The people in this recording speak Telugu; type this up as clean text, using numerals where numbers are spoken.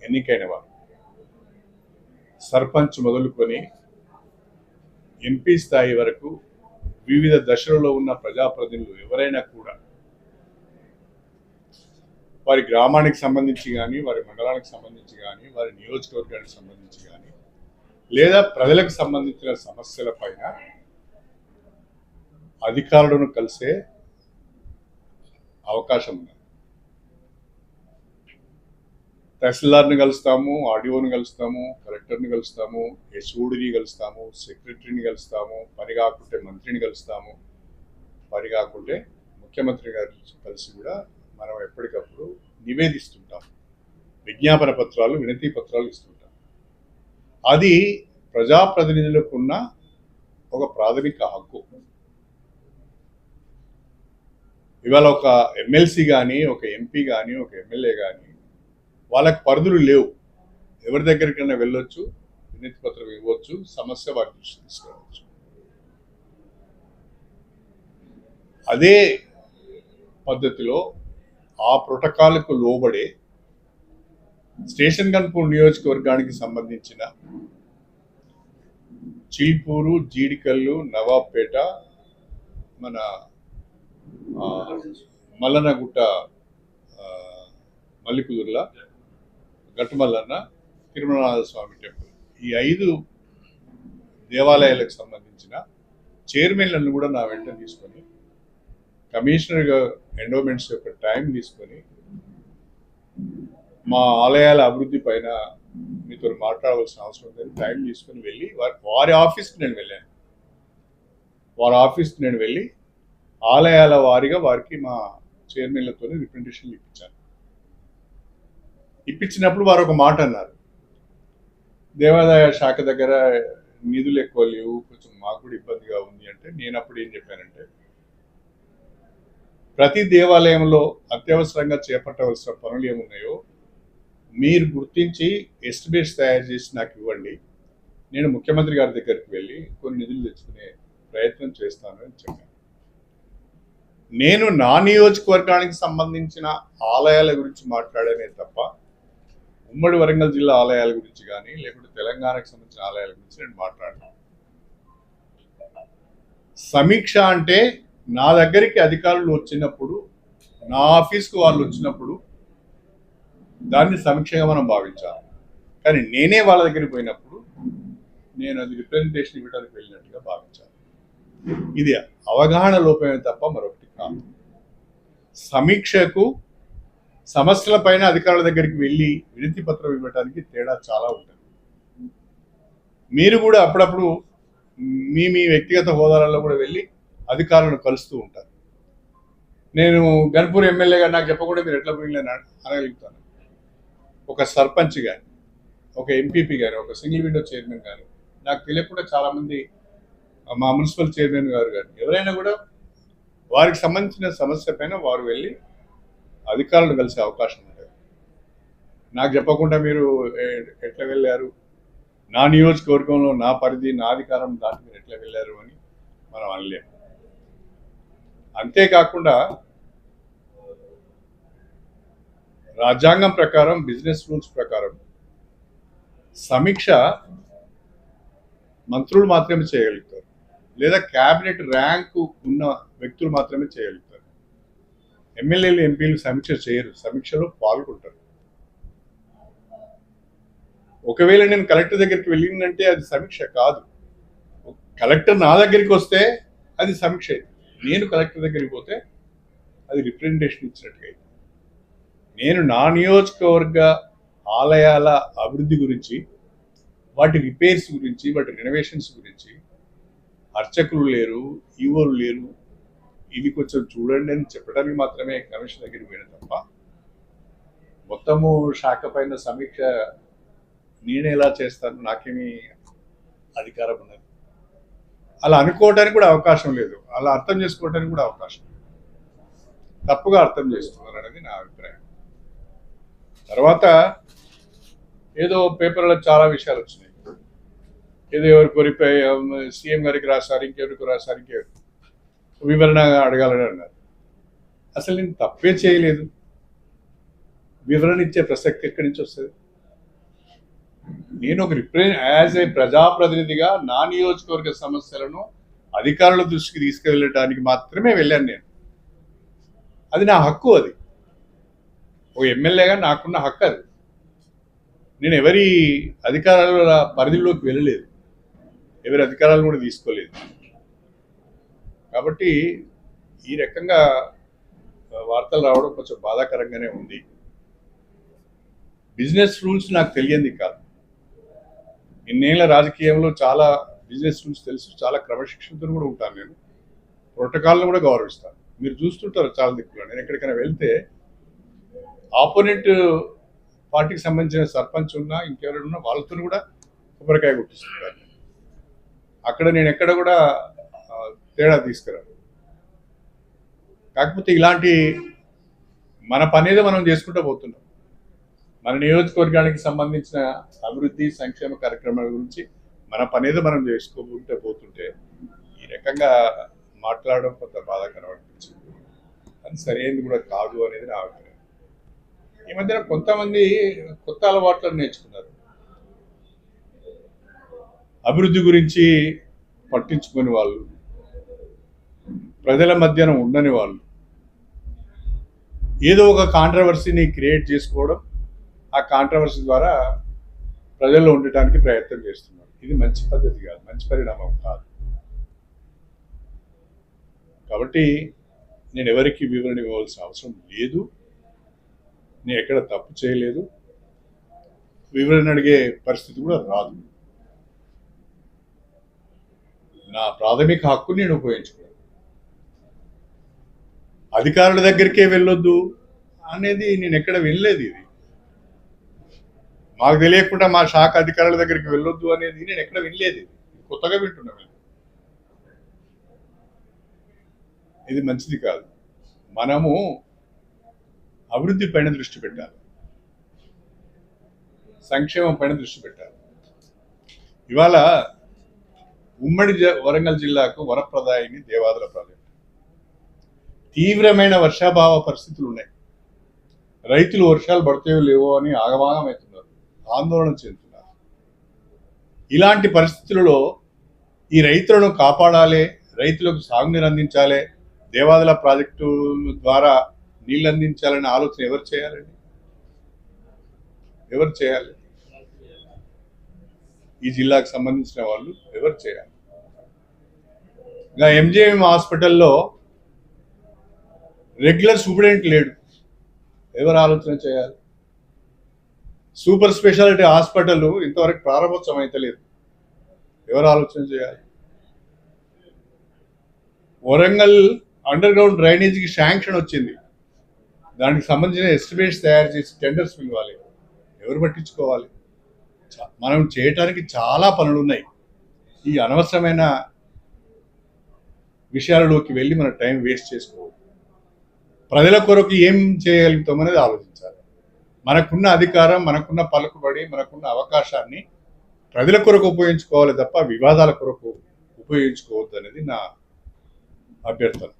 ఎన్నికైన వారు సర్పంచ్ మొదలుకొని ఎంపీ స్థాయి వరకు వివిధ దశలలో ఉన్న ప్రజాప్రతినిధులు ఎవరైనా కూడా వారి గ్రామానికి సంబంధించి కానీ వారి మండలానికి సంబంధించి కానీ వారి నియోజకవర్గానికి సంబంధించి కానీ లేదా ప్రజలకు సంబంధించిన సమస్యల పైన అధికారులను కలిసే అవకాశం ఉంది. తహసీల్దార్ని కలుస్తాము, ఆర్డీఓని కలుస్తాము, కలెక్టర్ని కలుస్తాము, హెచ్ఓడిని కలుస్తాము, సెక్రటరీని కలుస్తాము, పని కాకుంటే మంత్రిని కలుస్తాము, పని కాకుంటే ముఖ్యమంత్రి గారు కలిసి కూడా మనం ఎప్పటికప్పుడు నివేదిస్తుంటాం, విజ్ఞాపన పత్రాలు, వినతి పత్రాలు ఇస్తుంటాం. అది ప్రజాప్రతినిధులకు ఉన్న ఒక ప్రాథమిక హక్కు. ఇవాళ ఒక ఎమ్మెల్సీ కానీ, ఒక ఎంపీ కానీ, ఒక ఎమ్మెల్యే కానీ వాళ్ళకి పరిధులు లేవు. ఎవరి దగ్గరికైనా వెళ్ళొచ్చు, వినతి పత్రం ఇవ్వచ్చు, సమస్య వారి దృష్టికి తీసుకురావచ్చు. అదే పద్ధతిలో ఆ ప్రోటోకాల్కు లోబడే స్టేషన్ గన్పూర్ నియోజకవర్గానికి సంబంధించిన చీల్పూరు, జీడికల్లు, నవాబ్పేట, మన మల్లనగుట్ట, మల్లికుదుర్ల, గట్టుమల్లన్న, తిరుమలనాథ స్వామి టెంపుల్, ఈ 5 దేవాలయాలకు సంబంధించిన చైర్మన్లను కూడా నా వెంట తీసుకొని కమిషనర్గా ఎండోమెంట్స్ యొక్క టైం తీసుకొని మా ఆలయాల అభివృద్ధి పైన మీతో మాట్లాడవలసిన అవసరం ఉందని టైం తీసుకొని వెళ్ళి వారి ఆఫీస్కి నేను వెళ్ళాను. వారి ఆఫీస్కి నేను వెళ్ళి ఆలయాల వారిగా వారికి మా చైర్మన్లతో రిప్రజెంటేషన్లు ఇప్పించాను. ఇప్పించినప్పుడు వారు ఒక మాట అన్నారు, దేవాదాయ శాఖ దగ్గర నిధులు ఎక్కువ లేవు, కొంచెం మాకు కూడా ఇబ్బందిగా ఉంది అంటే, నేను అప్పుడు ఏం చెప్పానంటే, ప్రతి దేవాలయంలో అత్యవసరంగా చేపట్టవలసిన పనులు ఏమున్నాయో మీరు గుర్తించి ఎస్టిమేట్స్ తయారు చేసి నాకు ఇవ్వండి, నేను ముఖ్యమంత్రి గారి దగ్గరికి వెళ్ళి కొన్ని నిధులు తెచ్చుకునే ప్రయత్నం చేస్తాను అని చెప్పాను. నేను నా నియోజకవర్గానికి సంబంధించిన ఆలయాల గురించి మాట్లాడనే తప్ప ఉమ్మడి వరంగల్ జిల్లా ఆలయాల గురించి కానీ లేకుంటే తెలంగాణకు సంబంధించిన ఆలయాల గురించి నేను మాట్లాడను. సమీక్ష అంటే నా దగ్గరికి అధికారులు వచ్చినప్పుడు, నా ఆఫీస్కు వాళ్ళు వచ్చినప్పుడు దాన్ని సమీక్షగా మనం భావించాలి. కానీ నేనే వాళ్ళ దగ్గరికి పోయినప్పుడు నేను అది రిప్రజెంటేషన్ ఇవ్వడానికి వెళ్ళినట్టుగా భావించాలి. ఇది అవగాహన లోపమే తప్ప మరొకటి కాదు. సమీక్షకు సమస్యల పైన అధికారుల దగ్గరికి వెళ్ళి వినతి పత్రం ఇవ్వడానికి తేడా చాలా ఉంటుంది. మీరు కూడా అప్పుడప్పుడు మీ వ్యక్తిగత హోదాలలో కూడా వెళ్ళి అధికారులను కలుస్తూ ఉంటారు. నేను గన్పూర్ ఎమ్మెల్యేగా నాకు చెప్పకుండా మీరు ఎట్లా పోయిన అనగలుగుతాను. ఒక సర్పంచ్ కానీ, ఒక ఎంపీపీ కానీ, ఒక సింగిల్ విండో చైర్మన్ కానీ, నాకు తెలియకుండా చాలామంది మా మున్సిపల్ చైర్మన్ గారు కానీ ఎవరైనా కూడా వారికి సంబంధించిన సమస్య పైన వారు వెళ్ళి అధికారులు కలిసే అవకాశం ఉంటుంది. నాకు చెప్పకుండా మీరు ఎట్లా వెళ్ళారు, నా నియోజకవర్గంలో నా పరిధి, నా అధికారం దాటి మీరు ఎట్లా వెళ్ళారు అని మనం అనలేము. అంతేకాకుండా రాజ్యాంగం ప్రకారం, బిజినెస్ రూల్స్ ప్రకారం సమీక్ష మంత్రులు మాత్రమే చేయగలుగుతారు, లేదా క్యాబినెట్ ర్యాంకు ఉన్న వ్యక్తులు మాత్రమే చేయగలుగుతారు. ఎమ్మెల్యేలు, ఎంపీలు సమీక్ష చేయరు, సమీక్షలో పాల్గొంటారు. ఒకవేళ నేను కలెక్టర్ దగ్గరికి వెళ్ళిందంటే అది సమీక్ష కాదు. కలెక్టర్ నా దగ్గరికి వస్తే అది సమీక్ష అయింది. నేను కలెక్టర్ దగ్గరికి పోతే అది రిప్రజెంటేషన్ ఇచ్చినట్టుగా. నేను నా నియోజకవర్గ ఆలయాల అభివృద్ధి గురించి, వాటి రిపేర్స్ గురించి, వాటి రెనోవేషన్స్ గురించి అర్చకులు లేరు, ఈవోలు లేరు, ఇది కొంచెం చూడండి అని చెప్పడానికి మాత్రమే కమిషన్ దగ్గరికి పోయిన తప్ప మొత్తము శాఖ పైన సమీక్ష నేను ఎలా చేస్తాను, నాకేమీ అధికారం ఉన్నది. అలా అనుకోవడానికి కూడా అవకాశం లేదు, అలా అర్థం చేసుకోవడానికి కూడా అవకాశం లేదు. తప్పుగా అర్థం చేస్తున్నారు అనేది నా అభిప్రాయం. తర్వాత ఏదో పేపర్లో చాలా విషయాలు వచ్చినాయి, ఏదో ఎవరు కోరిపై సీఎం గారికి రాశారు, ఇంకెవరికి రాశారు, ఇంకెవరు వివరణ అడగాలని అన్నారు. అసలు నేను తప్పే చేయలేదు, వివరణ ఇచ్చే ప్రసక్తి ఎక్కడి నుంచి వస్తుంది? నేను ఒక యాజ్ ఏ ప్రజాప్రతినిధిగా నా నియోజకవర్గ సమస్యలను అధికారుల దృష్టికి తీసుకువెళ్ళడానికి మాత్రమే వెళ్ళాను నేను. అది నా హక్కు. అది ఓ ఎమ్మెల్యేగా నాకున్న హక్కు. అది నేను ఎవరి అధికారాల పరిధిలోకి వెళ్ళలేదు, ఎవరి అధికారాలు కూడా తీసుకోలేదు. కాబట్టి ఈ రకంగా వార్తలు రావడం కొంచెం బాధాకరంగానే ఉంది. బిజినెస్ రూల్స్ నాకు తెలియంది కాదు. ఇన్నేళ్ల రాజకీయంలో చాలా బిజినెస్ రూల్స్ తెలుసు, చాలా క్రమశిక్షణతో కూడా ఉంటాను. నేను ప్రోటోకాల్ను కూడా గౌరవిస్తాను. మీరు చూస్తుంటారు చాలా దిక్కులో. నేను ఎక్కడికైనా వెళ్తే ఆపోనెంట్ పార్టీకి సంబంధించిన సర్పంచ్ ఉన్నా ఇంకెవరైనా ఉన్నా వాళ్ళతో కూడా కొబ్బరికాయ కొట్టిస్తుంటారు. అక్కడ నేను ఎక్కడ కూడా తేడా తీసుకురాను. కాకపోతే ఇలాంటి మన పని ఏదో మనం చేసుకుంటూ పోతున్నాం. మన నియోజకవర్గానికి సంబంధించిన అభివృద్ధి సంక్షేమ కార్యక్రమాల గురించి మన పని ఏదో మనం చేసుకోకుంటే పోతుంటే ఈ రకంగా మాట్లాడడం కొంత బాధాకరం అనిపించింది. అది సరైనది కూడా కాదు అనేది నా అభిప్రాయం. ఈ మధ్యన కొంతమంది కొత్త అలవాట్లను నేర్చుకున్నారు. అభివృద్ధి గురించి పట్టించుకునే వాళ్ళు, ప్రజల మధ్యన ఉండని వాళ్ళు ఏదో ఒక కాంట్రవర్సీని క్రియేట్ చేసుకోవడం, ఆ కాంట్రవర్సీ ద్వారా ప్రజల్లో ఉండటానికి ప్రయత్నం చేస్తున్నారు. ఇది మంచి పద్ధతి కాదు, మంచి పరిణామం కాదు. కాబట్టి నేను ఎవరికి వివరణ ఇవ్వాల్సిన అవసరం లేదు. నేను ఎక్కడ తప్పు చేయలేదు, వివరణ అడిగే పరిస్థితి కూడా రాదు. నా ప్రాథమిక హక్కు నేను ఉపయోగించుకున్నాను. అధికారుల దగ్గరికే వెళ్ళొద్దు అనేది నేను ఎక్కడ వెళ్ళలేదు. ఇది మాకు తెలియకుండా మా శాఖ అధికారుల దగ్గరికి వెళ్ళొద్దు అనేది నేను ఎక్కడ వినలేదు. ఇది కొత్తగా వింటున్నాను. ఇది మంచిది కాదు. మనము అభివృద్ధి పైన దృష్టి పెట్టాలి, సంక్షేమం పైన దృష్టి పెట్టాలి. ఇవాళ ఉమ్మడి వరంగల్ జిల్లాకు వరప్రదాయిని దేవాదుల ప్రాజెక్టు. తీవ్రమైన వర్షాభావ పరిస్థితులు ఉన్నాయి. రైతులు వర్షాలు పడతాయో లేవో అని ఆగమాగం అవుతున్నారు, ఆందోళన చెందుతున్నారు. ఇలాంటి పరిస్థితులలో ఈ రైతులను కాపాడాలి, రైతులకు సాగునీరు అందించాలి, దేవాదుల ప్రాజెక్టు ద్వారా నీళ్ళు అందించాలనే ఆలోచన ఎవరు చేయాలండి? ఎవరు చేయాలి? ఈ జిల్లాకు సంబంధించిన వాళ్ళు ఎవరు చేయాలి? ఇంకా ఎంజేఎం హాస్పిటల్లో రెగ్యులర్ సూపరింటెండెంట్ లేడు, ఎవరు ఆలోచన చేయాలి? సూపర్ స్పెషాలిటీ హాస్పిటల్ ఇంతవరకు ప్రారంభోత్సవం అయితే లేదు, ఎవరు ఆలోచన చేయాలి? వరంగల్ అండర్ గ్రౌండ్ డ్రైనేజీకి శాంక్షన్ వచ్చింది, దానికి సంబంధించిన ఎస్టిమేట్స్ తయారు చేసి టెండర్స్ పిలవాలి, ఎవరు పట్టించుకోవాలి? మనం చేయటానికి చాలా పనులు ఉన్నాయి. ఈ అనవసరమైన విషయాలలోకి వెళ్ళి మన టైం వేస్ట్ చేసుకోవద్దు. ప్రజల కొరకు ఏం చేయగలుగుతాం అనేది ఆలోచించాలి. మనకున్న అధికారం, మనకున్న పలుకుబడి, మనకున్న అవకాశాన్ని ప్రజల కొరకు ఉపయోగించుకోవాలి తప్ప వివాదాల కొరకు ఉపయోగించుకోవద్దు అనేది నా అభ్యర్థన.